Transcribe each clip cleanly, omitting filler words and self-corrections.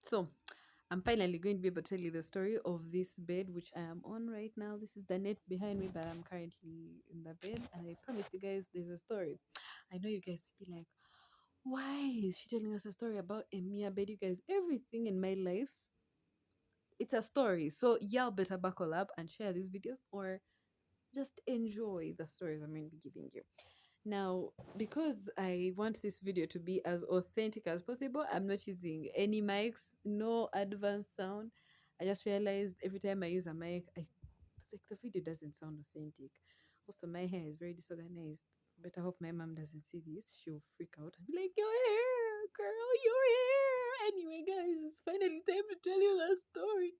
So I'm finally going to be able to tell you the story of this bed which I am on right now. This is the net behind me, but I'm currently in the bed, and I promise you guys there's a story. I know you guys may be like, why is she telling us a story about a Mia bed? You guys, everything in my life, it's a story. So y'all better buckle up and share these videos, or just enjoy the stories I'm going to be giving you. Now, because I want this video to be as authentic as possible, I'm not using any mics, no advanced sound. I just realized every time I use a mic, like the video doesn't sound authentic. Also, my hair is very disorganized. But I hope my mom doesn't see this. She'll freak out and be like, "Your hair, girl, your hair." Anyway, guys, it's finally time to tell you the story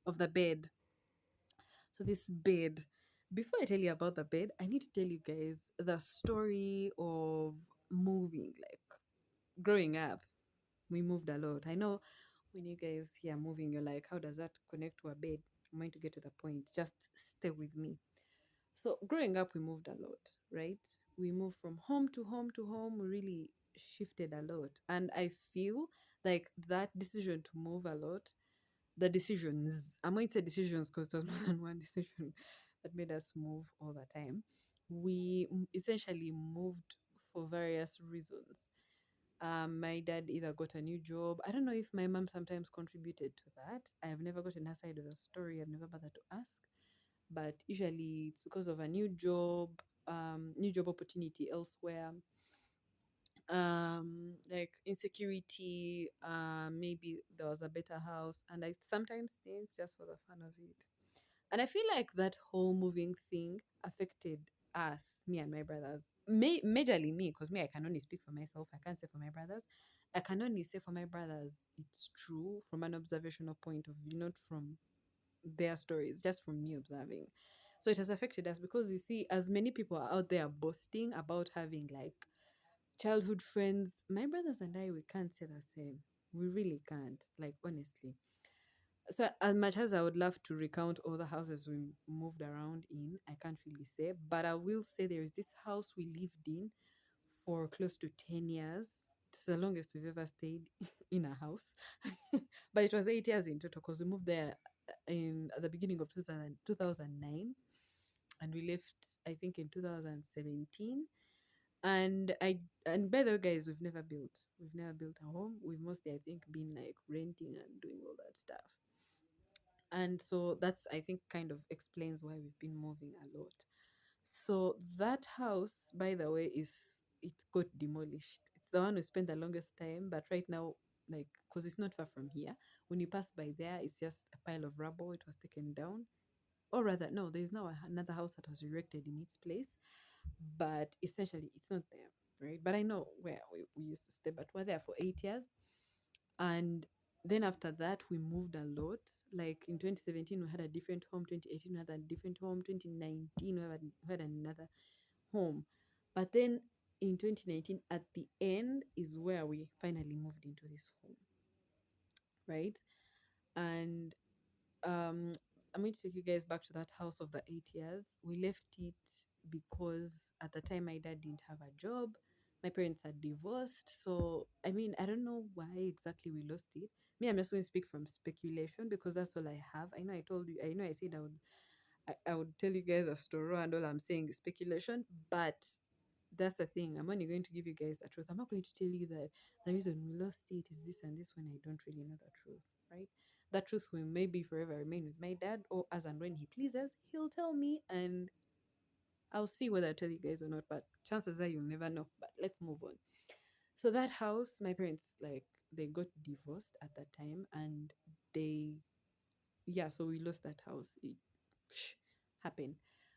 of the bed. So this bed, before I tell you about the bed, I need to tell you guys the story of moving. Like growing up, we moved a lot. I know when you guys hear moving, you're like, how does that connect to a bed? I'm going to get to the point. Just stay with me. So growing up, we moved a lot, right? We moved from home to home to home. We really shifted a lot. And I feel like that decision to move a lot, the decisions. I'm going to say decisions because there was more than one decision that made us move all the time. Essentially moved for various reasons. My dad either got a new job. I don't know if my mom sometimes contributed to that. I have never gotten her side of the story. I've never bothered to ask. But usually it's because of a new job opportunity elsewhere, like insecurity, maybe there was a better house, and I sometimes think just for the fun of it. And I feel like that whole moving thing affected us, me and my brothers, majorly me, because me, I can only speak for myself, I can't say for my brothers. I can only say for my brothers it's true from an observational point of view, not from their stories, just from me observing. So it has affected us because you see, as many people are out there boasting about having like childhood friends, my brothers and I, we can't say the same. We really can't, like, honestly. So, as much as I would love to recount all the houses we moved around in, I can't really say. But I will say there is this house we lived in for close to 10 years. It's the longest we've ever stayed in a house. But it was 8 years in total because we moved there in at the beginning of 2009, and we left, I think, in 2017. And by the way, guys, we've never built a home. We've mostly, I think, been like renting and doing all that stuff. And so that's, I think, kind of explains why we've been moving a lot. So that house, by the way, it got demolished. It's the one we spent the longest time, but right now, like, because it's not far from here, when you pass by there, it's just a pile of rubble. It was taken down, or rather, no, there is now another house that was erected in its place, but essentially, it's not there, right? But I know where we used to stay, but we're there for 8 years, and then after that, we moved a lot. Like in 2017, we had a different home. 2018, we had a different home. 2019, we had another home. But then in 2019, at the end, is where we finally moved into this home, right? And um, I'm going to take you guys back to that house of the 8 years. We left it because at the time my dad didn't have a job. My parents had divorced. So, I mean, I don't know why exactly we lost it. Me, I'm just going to speak from speculation because that's all I have. I know I told you, I know I said I would tell you guys a story, and all I'm saying is speculation, but that's the thing. I'm only going to give you guys the truth. I'm not going to tell you that the reason we lost it is this and this when I don't really know the truth, right? That truth will maybe forever remain with my dad, or as and when he pleases, he'll tell me, and I'll see whether I tell you guys or not. But chances are you'll never know. But let's move on. So that house, my parents, like, they got divorced at that time, and they yeah, so we lost that house. It happened.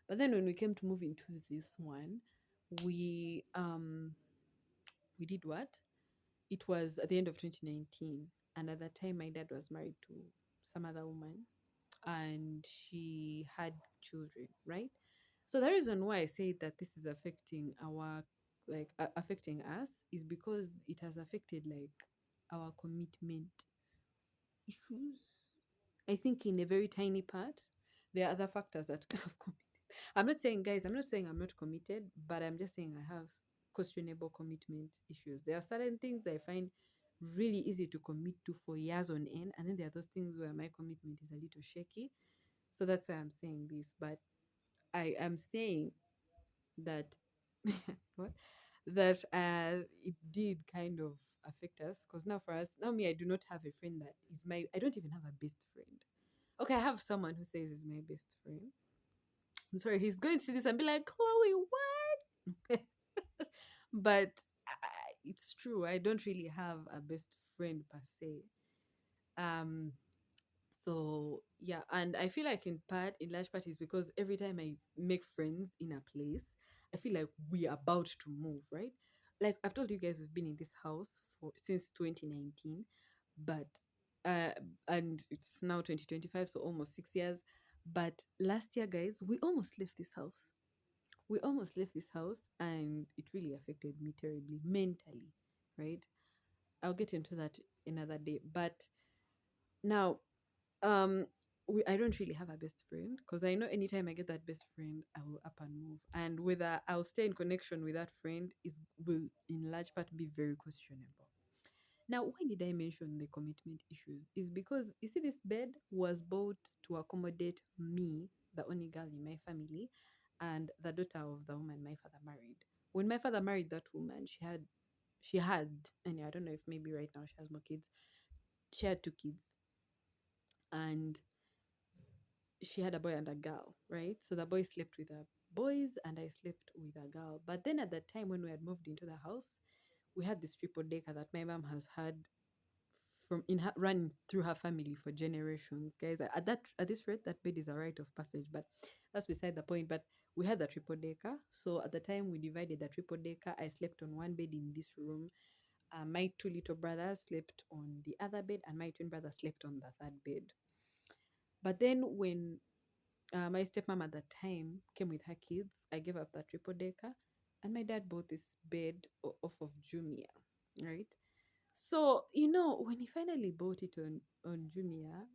But then when we came to move into this one, we we did what? It was at the end of 2019, and at that time my dad was married to some other woman, and she had children, right? So the reason why I say that this is affecting our, like, affecting us is because it has affected like our commitment issues. I think in a very tiny part. There are other factors that have committed. I'm not saying, guys, I'm not saying I'm not committed, but I'm just saying I have questionable commitment issues. There are certain things I find really easy to commit to for years on end. And then there are those things where my commitment is a little shaky. So that's why I'm saying this. But I am saying that what that it did kind of affect us, because now for us, now me, I do not have a friend that is my, I don't even have a best friend. Okay, I have someone who says is my best friend. I'm sorry, he's going to see this and be like, Chloe, what? But it's true. I don't really have a best friend per se. Um, so yeah, and I feel like in large part, is because every time I make friends in a place, I feel like we're about to move, right? Like I've told you guys, we've been in this house for since 2019, but uh, and it's now 2025, so almost 6 years. But last year, guys, we almost left this house. We almost left this house, and it really affected me terribly mentally, right? I'll get into that another day. But now, um, I don't really have a best friend, because I know anytime I get that best friend, I will up and move, and whether I'll stay in connection with that friend is will in large part be very questionable. Now, why did I mention the commitment issues? Is because you see, this bed was bought to accommodate me, the only girl in my family, and the daughter of the woman my father married. When my father married that woman, she had, and I don't know if maybe right now she has more kids. She had two kids, and she had a boy and a girl, right? So the boy slept with the boys, and I slept with a girl. But then at that time when we had moved into the house, we had this triple decker that my mom has had from in her run through her family for generations, guys. At this rate, that bed is a rite of passage, but that's beside the point. But we had the triple decker, so at the time we divided the triple decker. I slept on one bed in this room. My two little brothers slept on the other bed, and my twin brother slept on the third bed. But then when my stepmom at that time came with her kids, I gave up that triple decker, and my dad bought this bed off of Jumia, right? So, when he finally bought it on Jumia,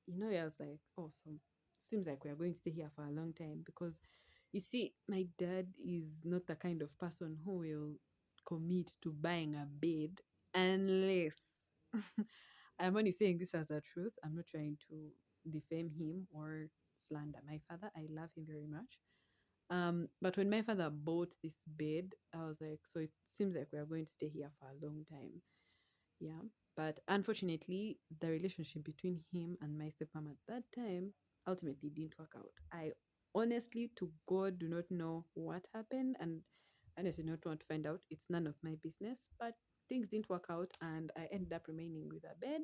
I was like, awesome. Seems like we are going to stay here for a long time, because you see, my dad is not the kind of person who will commit to buying a bed unless I'm only saying this as a truth. I'm not trying to defame him or slander my father. I love him very much. But when my father bought this bed, I was like, so it seems like we are going to stay here for a long time. Yeah. But unfortunately, the relationship between him and my stepmom at that time ultimately didn't work out. I honestly, to God, do not know what happened, and honestly do not want to find out. It's none of my business. But things didn't work out, and I ended up remaining with a bed.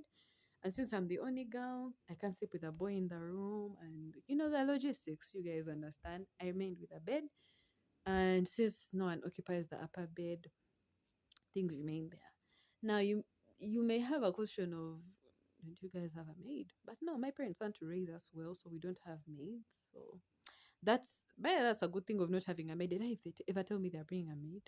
And since I'm the only girl, I can't sleep with a boy in the room, and the logistics, you guys understand. I remained with a bed, and since no one occupies the upper bed, things remain there. Now you may have a question of, don't you guys have a maid? But no, my parents want to raise us well, so we don't have maids. So that's a good thing of not having a maid. And if they ever tell me they're bringing a maid,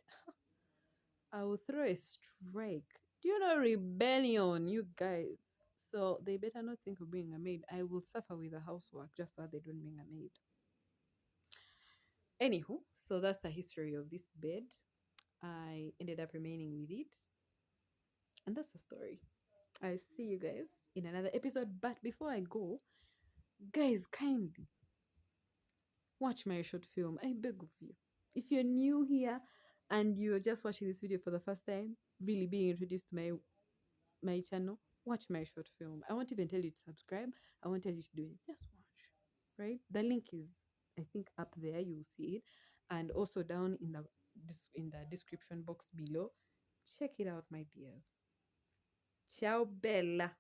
I will throw a strike. Do you know rebellion, you guys? So they better not think of bringing a maid. I will suffer with the housework just so that they don't bring a maid. Anywho, so that's the history of this bed. I ended up remaining with it, and that's the story. I'll see you guys in another episode. But before I go, guys, kindly watch my short film. I beg of you. If you're new here and you're just watching this video for the first time, really being introduced to my channel, watch my short film. I won't even tell you to subscribe. I won't tell you to do it. Just watch. Right? The link is, I think, up there. You'll see it, and also down in the description box below. Check it out, my dears. Ciao, Bella.